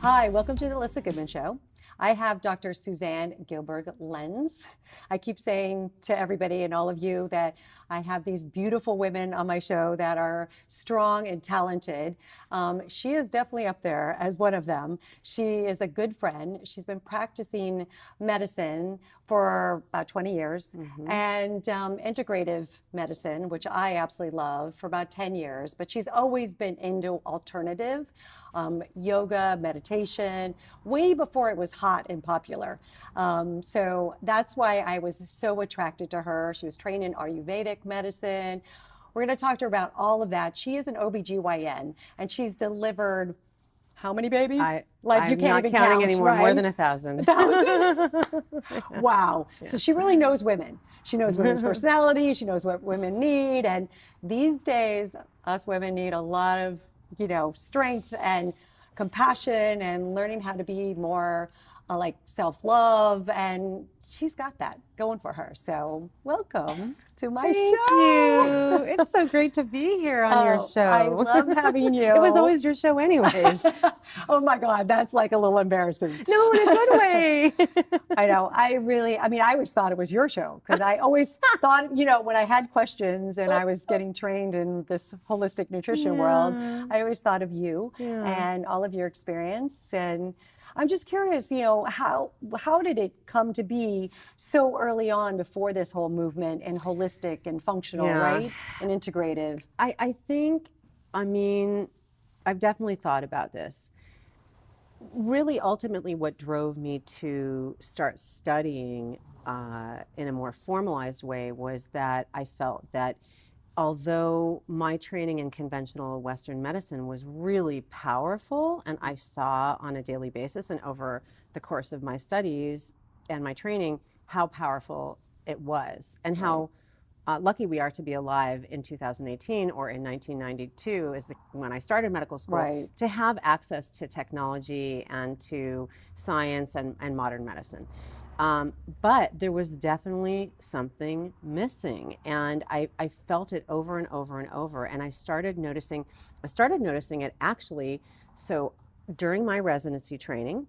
Hi, welcome to the Elissa Goodman Show. I have Dr. Suzanne Gilberg-Lenz. I keep saying to everybody and all of you that I have these beautiful women on my show that are strong and talented. She is definitely up there as one of them. She is a good friend. She's been practicing medicine for about 20 years and integrative medicine, which I absolutely love, for about 10 years. But she's always been into alternative yoga, meditation, way before it was hot and popular. So that's why I was so attracted to her. She was trained in Ayurvedic medicine. We're going to talk to her about all of that. She is an OBGYN, and she's delivered how many babies? I'm you can't not even counting count, anymore, right? more than 1,000. 1,000? Wow. Yeah. So she really knows women. She knows women's personality. She knows what women need. And these days, us women need a lot of, strength and compassion and learning how to be more like self-love. And she's got that going for her. So welcome to my show. Thank you. It's so great to be here on your show. I love having you. It was always your show anyways. Oh my God, that's like a little embarrassing. No, in a good way. I know. I always thought it was your show because I always thought, when I had questions and I was getting trained in this holistic nutrition world, I always thought of you and all of your experience. And I'm just curious, how did it come to be so early on before this whole movement in holistic and functional, right? And integrative? I think, I've definitely thought about this. Really, ultimately, what drove me to start studying in a more formalized way was that I felt that although my training in conventional Western medicine was really powerful, and I saw on a daily basis and over the course of my studies and my training how powerful it was, and how lucky we are to be alive in 2018 or in 1992 when I started medical school, to have access to technology and to science and modern medicine. But there was definitely something missing, and I felt it over and over and over. And I started noticing it actually. So during my residency training,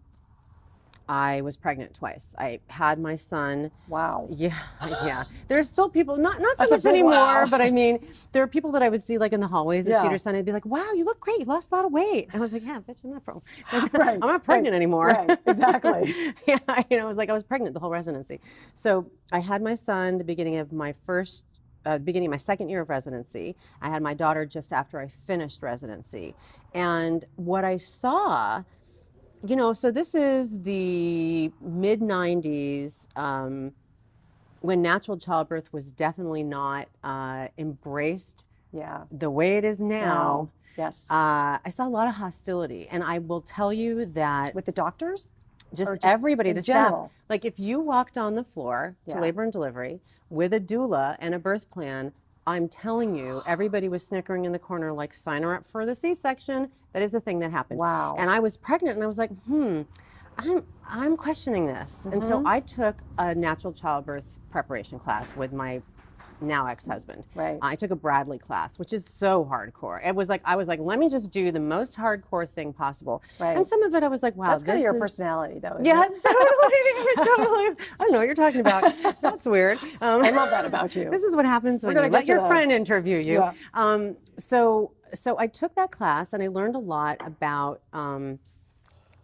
I was pregnant twice. I had my son. Wow. Yeah. There are still people, not so much anymore, but there are people that I would see like in the hallways at Cedars-Sinai. I'd be like, wow, you look great. You lost a lot of weight. And I was like, yeah, bitch, I'm not pregnant anymore. Right, exactly. I was pregnant the whole residency. So I had my son the beginning of my second year of residency. I had my daughter just after I finished residency. And what I saw, so this is the mid-90s, when natural childbirth was definitely not embraced the way it is now. Yes. I saw a lot of hostility, and I will tell you that with the doctors? Just everybody, the general staff. Like if you walked on the floor to labor and delivery with a doula and a birth plan, I'm telling you, everybody was snickering in the corner like, sign her up for the C-section. That is the thing that happened. Wow. And I was pregnant, and I was like, I'm questioning this. And so I took a natural childbirth preparation class with my now ex-husband. Right. I took a Bradley class, which is so hardcore. I was like, let me just do the most hardcore thing possible. Right. And some of it I was like, wow, that's kind of your personality, though. Yes, totally. I don't know what you're talking about. That's weird. I love that about you. This is what happens when you let your friend interview you. Yeah. So I took that class, and I learned a lot about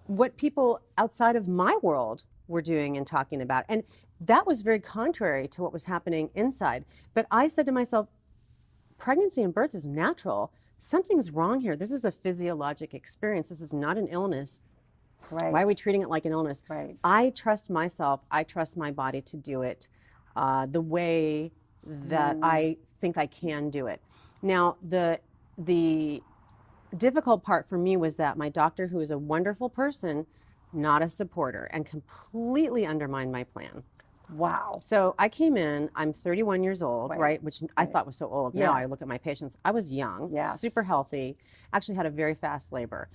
what people outside of my world were doing and talking about. And that was very contrary to what was happening inside. But I said to myself, pregnancy and birth is natural. Something's wrong here. This is a physiologic experience. This is not an illness. Right. Why are we treating it like an illness? Right. I trust myself. I trust my body to do it the way that I think I can do it. Now, the difficult part for me was that my doctor, who is a wonderful person, not a supporter, and completely undermined my plan. Wow. So I came in, I'm 31 years old, right? Which I thought was so old. Now I look at my patients. I was young, super healthy, actually had a very fast labor.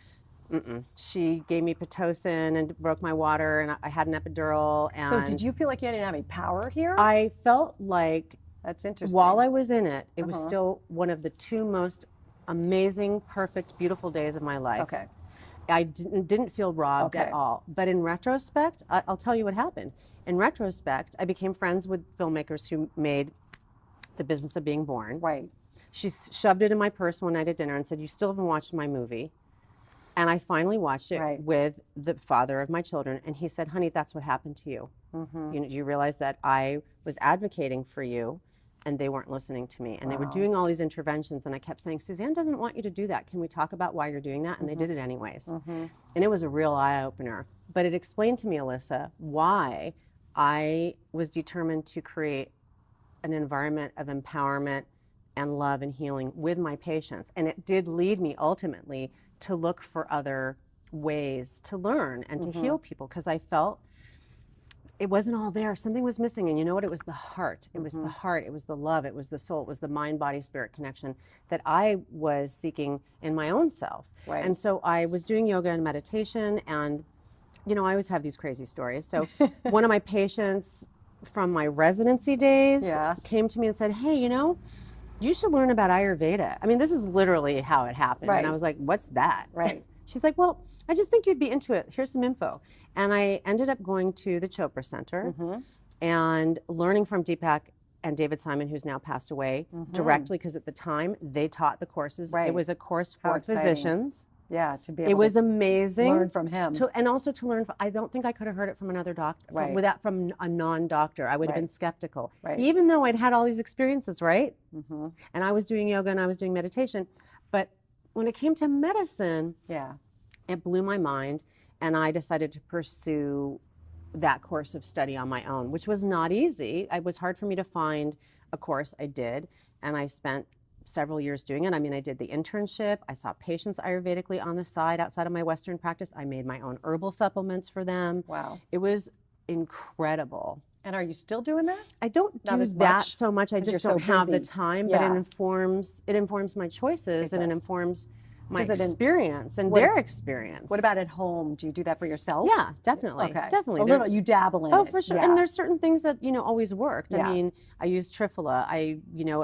She gave me Pitocin and broke my water, and I had an epidural. And so did you feel like you didn't have any power here? I felt like, that's interesting. while I was in it, it was still one of the two most amazing, perfect, beautiful days of my life. Okay. I didn't feel robbed at Okay. all. But in retrospect, I'll tell you what happened. In retrospect, I became friends with filmmakers who made The Business of Being Born. Right. She shoved it in my purse one night at dinner and said, "You still haven't watched my movie." And I finally watched it Right. with the father of my children. And he said, "Honey, that's what happened to you. You know, do you realize that I was advocating for you and they weren't listening to me? And they were doing all these interventions. And I kept saying, Suzanne doesn't want you to do that. Can we talk about why you're doing that?" And they did it anyways. And it was a real eye opener. But it explained to me, Elissa, why I was determined to create an environment of empowerment and love and healing with my patients. And it did lead me ultimately to look for other ways to learn and to heal people, because I felt it wasn't all there. Something was missing. And you know what? It was the heart. It was the heart. It was the love. It was the soul. It was the mind, body, spirit connection that I was seeking in my own self. Right. And so I was doing yoga and meditation. And, you know, I always have these crazy stories. So one of my patients from my residency days Yeah. came to me and said, "Hey, you know, you should learn about Ayurveda." I mean, this is literally how it happened. Right. And I was like, "What's that?" Right. She's like, "Well, I just think you'd be into it. Here's some info." And I ended up going to the Chopra Center and learning from Deepak and David Simon, who's now passed away, directly, because at the time they taught the courses. Right. It was a course How for exciting. physicians. Yeah. To be able It was to amazing. learn from him. And also to learn, I don't think I could have heard it from another doctor, Right. from a non-doctor. I would have Right. been skeptical, Right. even though I'd had all these experiences, right? And I was doing yoga and I was doing meditation. But when it came to medicine, Yeah. it blew my mind. And I decided to pursue that course of study on my own, which was not easy. It was hard for me to find a course. I did. And I spent several years doing it. I mean, I did the internship. I saw patients Ayurvedically on the side outside of my Western practice. I made my own herbal supplements for them. Wow. It was incredible. And are you still doing that? I don't Not do as that much, so much. I 'cause you're just so don't have the busy. time, but Yeah. it informs my choices, and it does. informs my Does it in- experience and What- their experience. What about at home? Do you do that for yourself? Yeah, definitely. Okay. Definitely. A There- little. You dabble in Oh, it. for sure. Yeah. And there's certain things that, you know, always worked. Yeah. I mean, I used Triphala.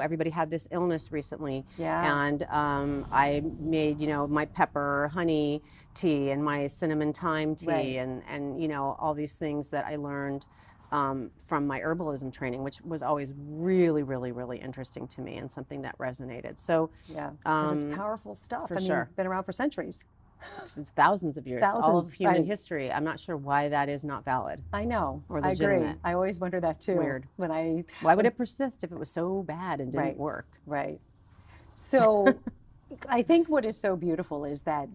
Everybody had this illness recently. Yeah. And I made, you know, my pepper honey tea and my cinnamon thyme tea Right. and, you know, all these things that I learned from my herbalism training, which was always really, really, really interesting to me and something that resonated. So Yeah. Because it's powerful stuff. for I mean, sure. been around for centuries. it's thousands of years, all of Thousands, human right. history. I'm not sure why that is not valid. I know. Or I agree. legitimate. I always wonder that too. Weird. When I Why would it persist if it was so bad and didn't Right. work? Right. So I think what is so beautiful is that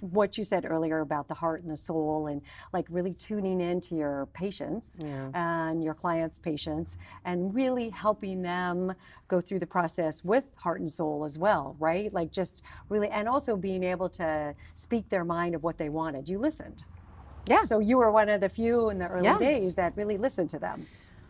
what you said earlier about the heart and the soul and like really tuning into your patients Yeah. and your clients' patients and really helping them go through the process with heart and soul as well, right? Like just really, and also being able to speak their mind of what they wanted. You listened. Yeah. So you were one of the few in the early Yeah. days that really listened to them.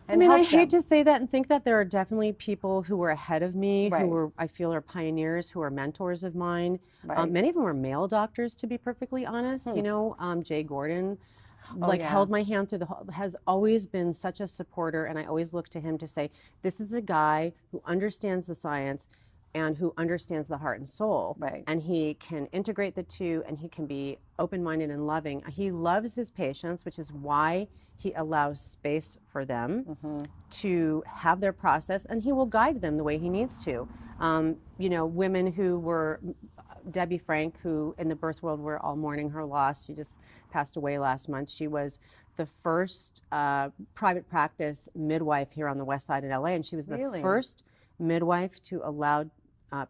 I mean, I helped hate them. to say that and think that there are definitely people who were ahead of me, Right. who were, I feel, are pioneers, who are mentors of mine. Right. Many of them were male doctors, to be perfectly honest. You know, Jay Gordon, yeah. held my hand through the whole, has always been such a supporter. And I always look to him to say, this is a guy who understands the science and who understands the heart and soul. Right. And he can integrate the two and he can be open-minded and loving. He loves his patients, which is why he allows space for them to have their process, and he will guide them the way he needs to. You know, women who were, Debbie Frank, who in the birth world we're all mourning her loss. She just passed away last month. She was the first private practice midwife here on the west side of LA, and she was the Really? first midwife to allow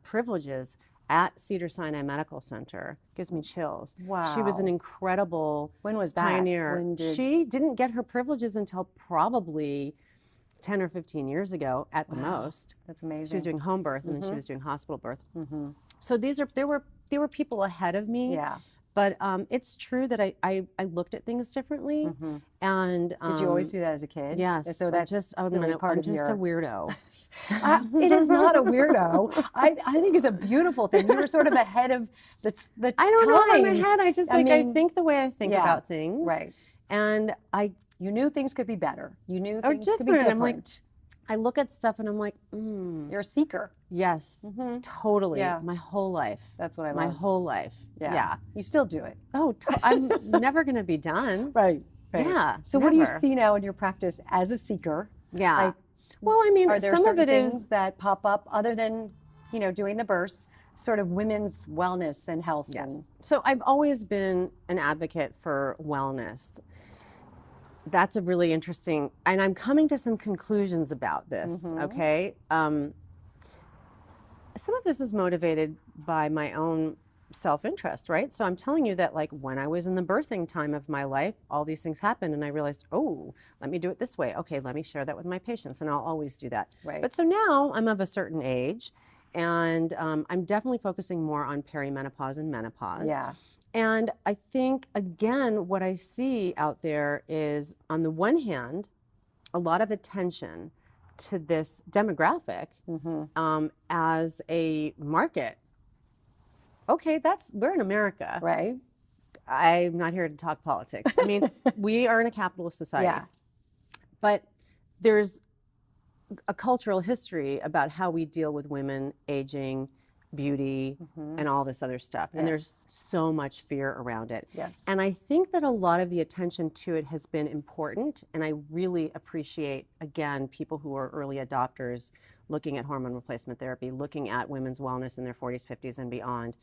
privileges at Cedars-Sinai Medical Center. Gives me chills. She was Wow. an incredible When was that? pioneer. When did- She didn't get her privileges until probably 10 or 15 years ago at the most. That's amazing. She was doing home birth and then she was doing hospital birth. So there were people ahead of me. Yeah. But it's true that I looked at things differently. And Did you always do that as a kid? yes. So that's I'm really part I'm of just your... a weirdo. It is not a weirdo. I think it's a beautiful thing. You were sort of ahead of the I don't know if I'm times. ahead. I just I like I mean, think the way I think yeah, about things. right. And You knew things could be better. You knew Or things could be different. I'm like, different. I look at stuff and I'm like, You're a seeker. yes, totally. Yeah. My whole life. That's what I My love. whole life. Yeah. You still do it. Oh, I'm never going to be done. Right. Yeah. So what do you never. see now in your practice as a seeker? Yeah. Like, well, I mean, are there some of certain it things is. that pop up other than, doing the bursts, sort of women's wellness and health? Yes. So I've always been an advocate for wellness. That's a really interesting, and I'm coming to some conclusions about this, okay? Some of this is motivated by my own self-interest, right? So I'm telling you that, like, when I was in the birthing time of my life, all these things happened, and I realized, oh, let me do it this way. Okay, let me share that with my patients, and I'll always do that. Right. But so now I'm of a certain age, and I'm definitely focusing more on perimenopause and menopause. Yeah. And I think, again, what I see out there is, on the one hand, a lot of attention to this demographic as a market. Okay, we're in America. Right. I'm not here to talk politics. I mean, we are in a capitalist society. Yeah. But there's a cultural history about how we deal with women, aging, beauty, and all this other stuff. And there's so much fear around it. Yes. And I think that a lot of the attention to it has been important. And I really appreciate, again, people who are early adopters looking at hormone replacement therapy, looking at women's wellness in their 40s, 50s, and beyond.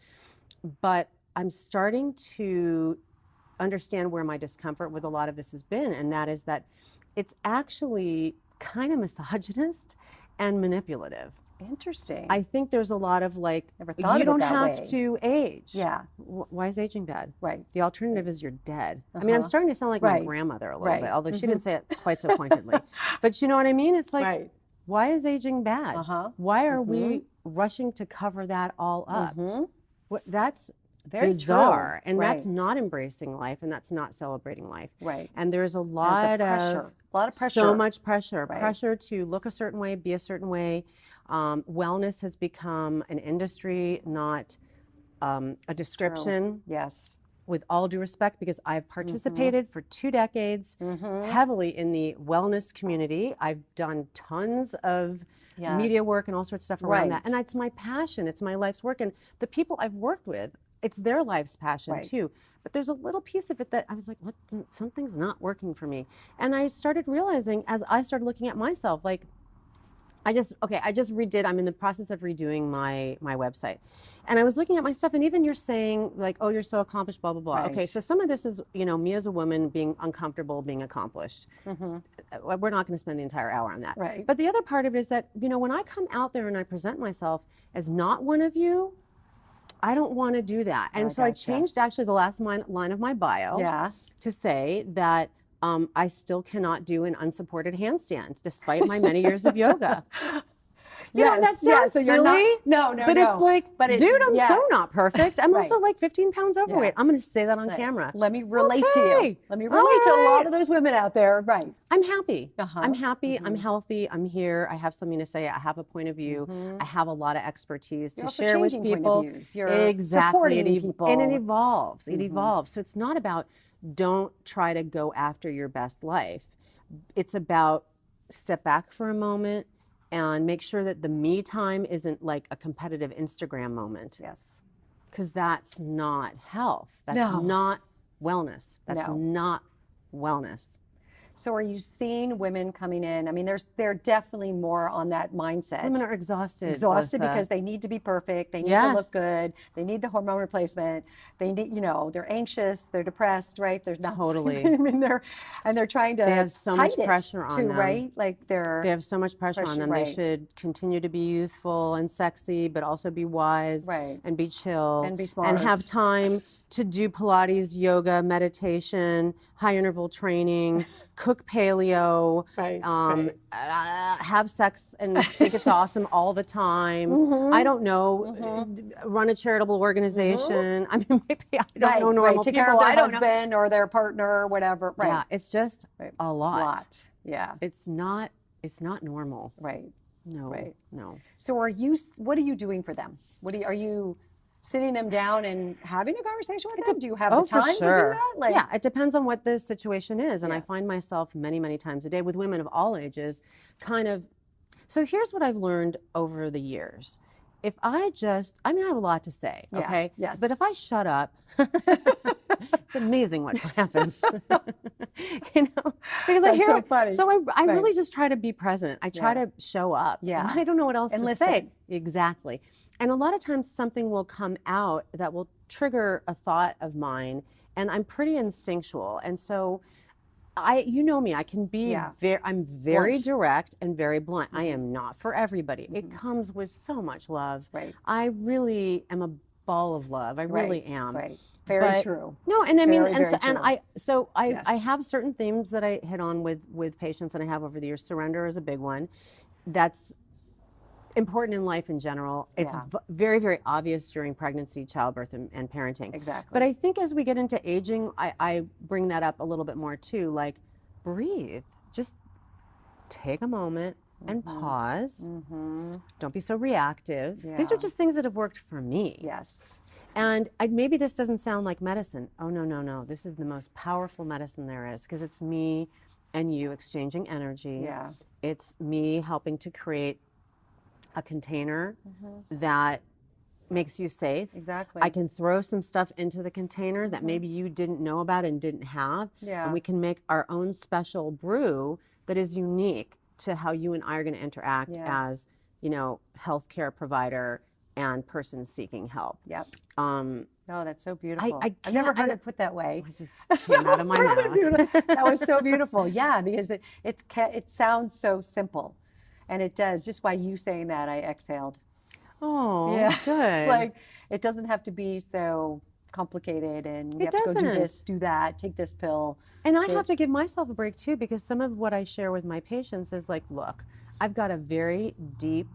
But I'm starting to understand where my discomfort with a lot of this has been. And that is that it's actually kind of misogynist and manipulative. Interesting. I think there's a lot of like, Never thought you of it don't that have way. to age. Yeah. Why is aging bad? Right. The alternative is you're dead. I mean, I'm starting to sound like my Right. grandmother a little Right. bit, although she didn't say it quite so pointedly. But you know what I mean? It's like, Right. why is aging bad? Why are we rushing to cover that all up? That's Very bizarre. true. And Right. that's not embracing life, and that's not celebrating life. Right. And there's a And lot it's a pressure. of A lot of pressure. so much pressure. Right. Pressure to look a certain way, be a certain way. Wellness has become an industry, not a description. Yes. With all due respect, because I've participated for 2 decades heavily in the wellness community. I've done tons of media work and all sorts of stuff around that. Right. And it's my passion. It's my life's work. And the people I've worked with, it's their life's passion Right. too. But there's a little piece of it that I was like, what? Something's not working for me. And I started realizing, as I started looking at myself, like, I'm in the process of redoing my website. And I was looking at my stuff, and even you're saying, like, oh, you're so accomplished, blah, blah, blah. Right. Okay, so some of this is, me as a woman being uncomfortable being accomplished. We're not going to spend the entire hour on that. Right. But the other part of it is that, when I come out there and I present myself as not one of you, I don't want to do that. And so I gotcha. changed actually the last line of my bio Yeah. to say that I still cannot do an unsupported handstand despite my many years of yoga. That sounds so silly. you're not, no, but it's like, dude, I'm so not perfect. I'm also like 15 pounds overweight. I'm going to say that on camera. Let me relate to you. Okay. Let me relate to a lot right. of those women out there. Right. I'm happy. Uh-huh. I'm happy. I'm healthy. I'm here. I have something to say. I have a point of view. I have a lot of expertise to also share with changing point people. of views. You're Exactly. supporting people. And it evolves. It evolves. So it's not about don't try to go after your best life. It's about step back for a moment and make sure that the me time isn't like a competitive Instagram moment. Yes. Because that's not health. That's No. not wellness. That's No. not wellness. So are you seeing women coming in? I mean, they're definitely more on that mindset. Women are exhausted. Exhausted Melissa. because they need to be perfect. They need to Yes. look good. They need the hormone replacement. They need, they're anxious. They're depressed, right? They're not. Totally. I mean, they're trying to. They have so much hide it pressure on too, them. right? Like They have so much pressure on them. right. They should continue to be youthful and sexy, but also be wise Right. and be chill And be smart. and have time to do Pilates, yoga, meditation, high interval training, cook paleo, Right, have sex and think it's awesome all the time. I don't know, run a charitable organization. I mean, maybe I don't know normal Take people. care of their I don't know. husband or their partner or whatever. Right. Yeah, it's just a lot. Yeah. It's not normal. Right. No. Right. No. So what are you doing for them? Are you sitting them down and having a conversation with them? Do you have the time to do that? Yeah, it depends on what the situation is. And I find myself many, many times a day with women of all ages kind of So here's what I've learned over the years. If I I have a lot to say, Yeah, okay? yes. But if I shut up, it's amazing what happens. Because I That's hear so it. funny. So I Right. really just try to be present. I try Yeah. to show up. Yeah. And I don't know what else And to listen. say. Exactly. And a lot of times something will come out that will trigger a thought of mine, and I'm pretty instinctual. And so you know me, I can be I'm very Blunt. direct and very blunt. I am not for everybody. It comes with so much love. Right. I really am a ball of love. I really am. Right. Very true. No, and I mean, Very, very true. I Yes. have certain themes that I hit on with patients, and I have over the years. Surrender is a big one. That's important in life in general. It's Yeah. very, very obvious during pregnancy, childbirth, and parenting. Exactly. But I think as we get into aging, I bring that up a little bit more too. Like, breathe. Just take a moment and pause. Don't be so reactive. These are Yeah. just things that have worked for me. Yes. And maybe this doesn't sound like medicine. Oh, no, no, no. This is the most powerful medicine there is, because it's me and you exchanging energy. Yeah. It's me helping to create a container that makes you safe. Exactly. I can throw some stuff into the container that maybe you didn't know about and didn't have. Yeah. And we can make our own special brew that is unique to how you and I are going to interact as, healthcare provider and person seeking help. Yep. No, that's so beautiful. I've can't- never I heard don't- it put that way. It just came out of my Really mouth. beautiful. That was so beautiful. Yeah, because it sounds so simple, and it does. Just by you saying that, I exhaled. Oh, Yeah, good. It's like it doesn't have to be so complicated, and you have to go do doesn't. this, do that, take this pill. And I have to give myself a break too, because some of what I share with my patients is like, look, I've got a very deep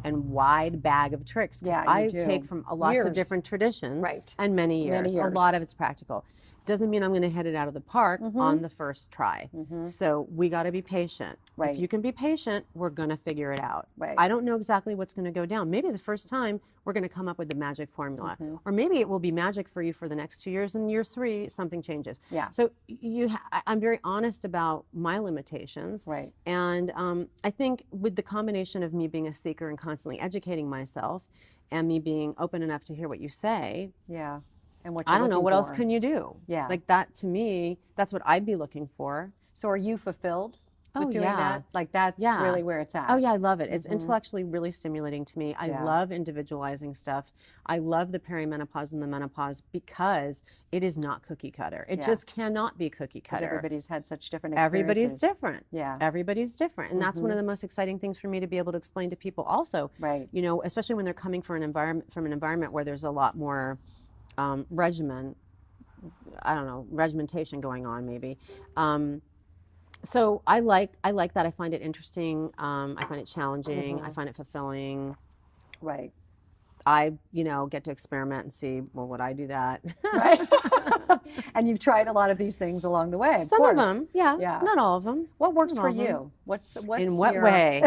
and wide bag of tricks, because Yeah, you I do. take from lots Years. of different traditions Right. and many years. A years. lot of it's practical. Doesn't mean I'm going to hit it out of the park on the first try. So we got to be patient. Right. If you can be patient, we're going to figure it out. Right. I don't know exactly what's going to go down. Maybe the first time we're going to come up with the magic formula, or maybe it will be magic for you for the next 2 years, and year 3 something changes. Yeah. So I'm very honest about my limitations. Right. And I think with the combination of me being a seeker and constantly educating myself, and me being open enough to hear what you say, Yeah. And what I don't know, what else for. can you do? Yeah. Like that, to me, that's what I'd be looking for. So are you fulfilled with Oh, doing yeah. that? Like that's Yeah. really where it's at. Oh yeah, I love it. It's intellectually really stimulating to me. I Yeah. love individualizing stuff. I love the perimenopause and the menopause, because it is not cookie cutter. It Yeah. just cannot be cookie 'Cause cutter. everybody's had such different experiences. Everybody's different. Yeah. Everybody's different. And that's one of the most exciting things for me to be able to explain to people also. Right. Especially when they're coming from an environment where there's a lot more regimentation going on maybe. So I like that. I find it interesting. I find it challenging. I find it fulfilling. Right. I, get to experiment and see, well, would I do that? Right. And you've tried a lot of these things along the way. Some of them, yeah. Yeah. Not all of them. What works Not for all of them. you? What's In what your- way?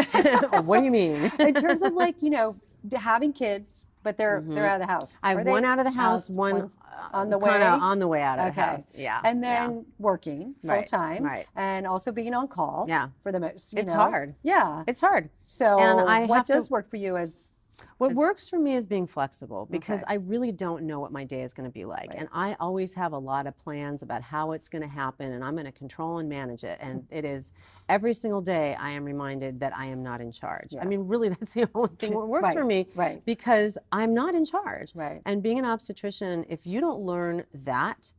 What do you mean? In terms of having kids, but they're out of the house. I have Are they one out of the house, one one's on the way. kind of on the way out of the Okay. house. Yeah. And yeah. then working full Right, time. right. And also being on call. Yeah. For the most. It's hard. Yeah. It's hard. So and I what have to- does work for you as What works for me is being flexible, because Okay. I really don't know what my day is going to be like. And I always have a lot of plans about how it's going to happen, and I'm going to control and manage it. And it is every single day I am reminded that I am not in charge. Yeah. I mean, really, that's the only thing that works for me, Right. because I'm not in charge. Right. And being an obstetrician, if you don't learn that,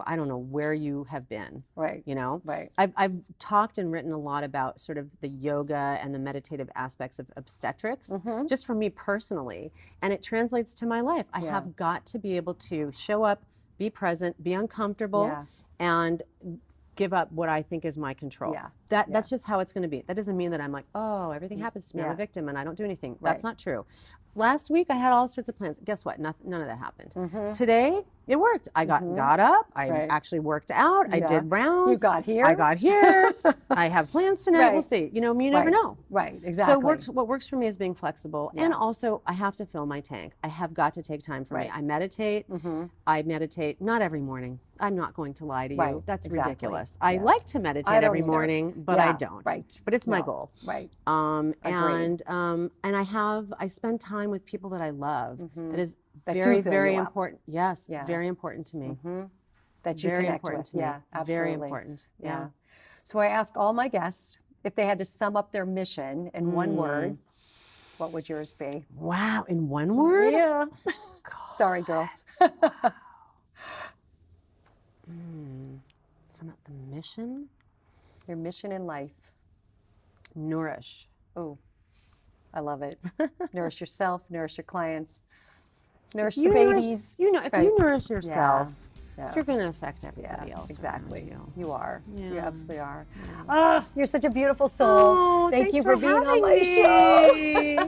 I don't know where you have been. Right. Right. I've talked and written a lot about sort of the yoga and the meditative aspects of obstetrics, just for me personally, and it translates to my life. I have got to be able to show up, be present, be uncomfortable, Yeah. and give up what I think is my control. Yeah. That's just how it's going to be. That doesn't mean that I'm like, oh, everything happens to me. I'm Yeah. a victim and I don't do anything. Right. That's not true. last week I had all sorts of plans. Guess what? None of that happened. Today it worked. I got up. I Right. actually worked out. I did rounds. You got here. I got here. I have plans tonight. Right. We'll see. You never know. Right, exactly. So what works for me is being flexible, and also I have to fill my tank. I have got to take time for me. I meditate. I meditate not every morning. I'm not going to lie to you. Right, That's exactly. ridiculous. I like to meditate don't every either. morning, but I Yeah, don't. right. But it's my No, goal. right. And I spend time with people that I love. That is That do very, fill very you up. important. Yes, very important to me. That you Very connect important with. to me. Yeah, absolutely. Very important. Yeah. So I ask all my guests if they had to sum up their mission in one word, what would yours be? Wow, in one word? Yeah. Sorry, girl. Sum up the mission. Your mission in life. Nourish. Oh, I love it. Nourish yourself, nourish your clients, nourish the You nourish- babies. if Right. you nourish yourself, Yeah. you're going to affect everybody else. Exactly. around You are. You Yeah. absolutely are. Ah, you're such a beautiful soul. Oh, Thank thanks you for being on having my show. me.